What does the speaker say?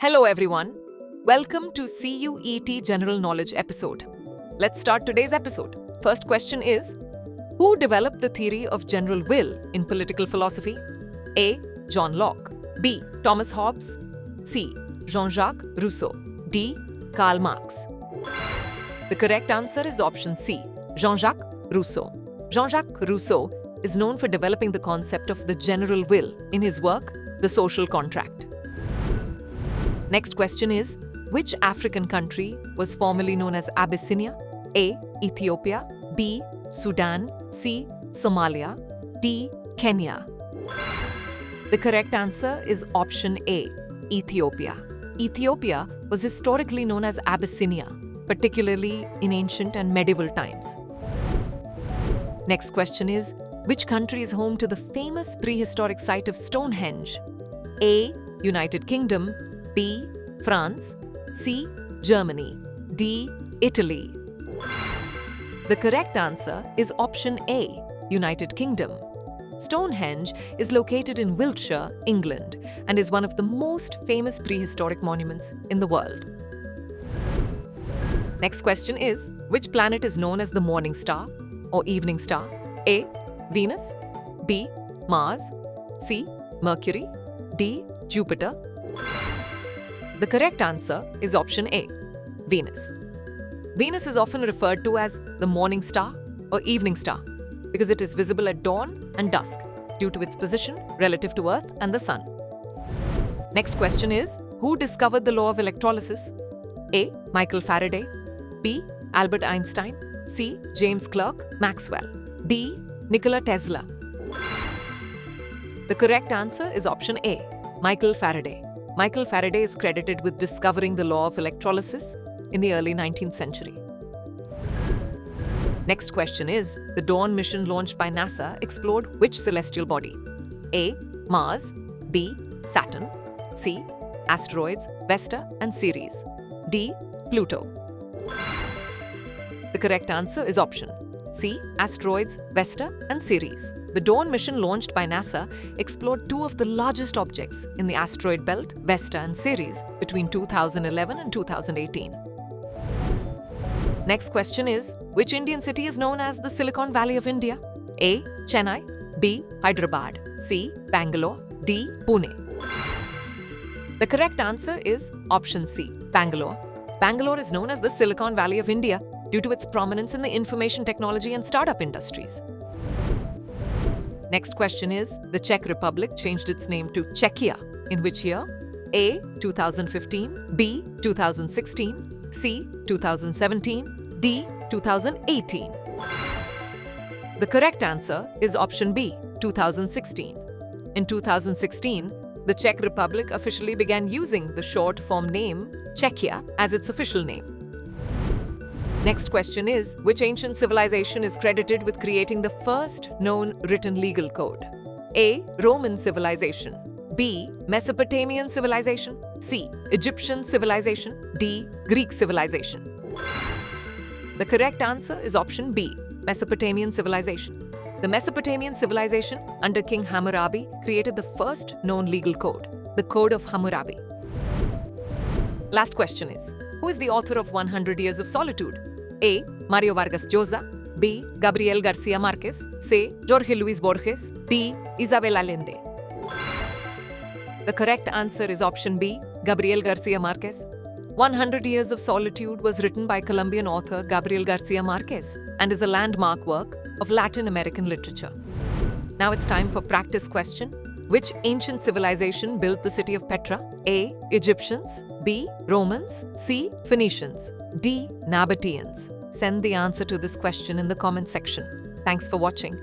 Hello everyone. Welcome to CUET General Knowledge episode. Let's start today's episode. First question is, who developed the theory of general will in political philosophy? A. John Locke. B. Thomas Hobbes. C. Jean-Jacques Rousseau. D. Karl Marx. The correct answer is option C. Jean-Jacques Rousseau. Jean-Jacques Rousseau is known for developing the concept of the general will in his work, The Social Contract. Next question is, which African country was formerly known as Abyssinia? A. Ethiopia. B. Sudan. C. Somalia. D. Kenya. The correct answer is option A. Ethiopia. Ethiopia was historically known as Abyssinia, particularly in ancient and medieval times. Next question is, which country is home to the famous prehistoric site of Stonehenge? A. United Kingdom. B. France. C. Germany. D. Italy. The correct answer is option A. United Kingdom. Stonehenge is located in Wiltshire, England, and is one of the most famous prehistoric monuments in the world. Next question is, which planet is known as the morning star or evening star? A. Venus. B. Mars. C. Mercury. D. Jupiter. The correct answer is option A. Venus. Venus is often referred to as the morning star or evening star because it is visible at dawn and dusk due to its position relative to Earth and the Sun. Next question is, who discovered the law of electrolysis? A. Michael Faraday. B. Albert Einstein. C. James Clerk Maxwell. D. Nikola Tesla. The correct answer is option A. Michael Faraday. Michael Faraday is credited with discovering the law of electrolysis in the early 19th century. Next question is, the Dawn mission launched by NASA explored which celestial body? A. Mars. B. Saturn. C. Asteroids Vesta and Ceres. D. Pluto. The correct answer is option C. Asteroids Vesta and Ceres. The Dawn mission launched by NASA explored two of the largest objects in the asteroid belt, Vesta and Ceres, between 2011 and 2018. Next question is, which Indian city is known as the Silicon Valley of India? A. Chennai. B. Hyderabad. C. Bangalore. D. Pune. The correct answer is option C. Bangalore. Bangalore is known as the Silicon Valley of India due to its prominence in the information technology and startup industries. Next question is, the Czech Republic changed its name to Czechia in which year? A. 2015. B. 2016. C. 2017. D. 2018. The correct answer is option B. 2016. In 2016, the Czech Republic officially began using the short form name Czechia as its official name. Next question is, which ancient civilization is credited with creating the first known written legal code? A. Roman civilization. B. Mesopotamian civilization. C. Egyptian civilization. D. Greek civilization. The correct answer is option B. Mesopotamian civilization. The Mesopotamian civilization under King Hammurabi created the first known legal code, the Code of Hammurabi. Last question is, who is the author of 100 Years of Solitude? A. Mario Vargas Llosa. B. Gabriel Garcia Marquez. C. Jorge Luis Borges. D. Isabel Allende. The correct answer is option B. Gabriel Garcia Marquez. 100 Years of Solitude was written by Colombian author Gabriel Garcia Marquez and is a landmark work of Latin American literature. Now it's time for practice question. Which ancient civilization built the city of Petra? A. Egyptians. B. Romans. C. Phoenicians. D. Nabateans. Send the answer to this question in the comment section. Thanks for watching.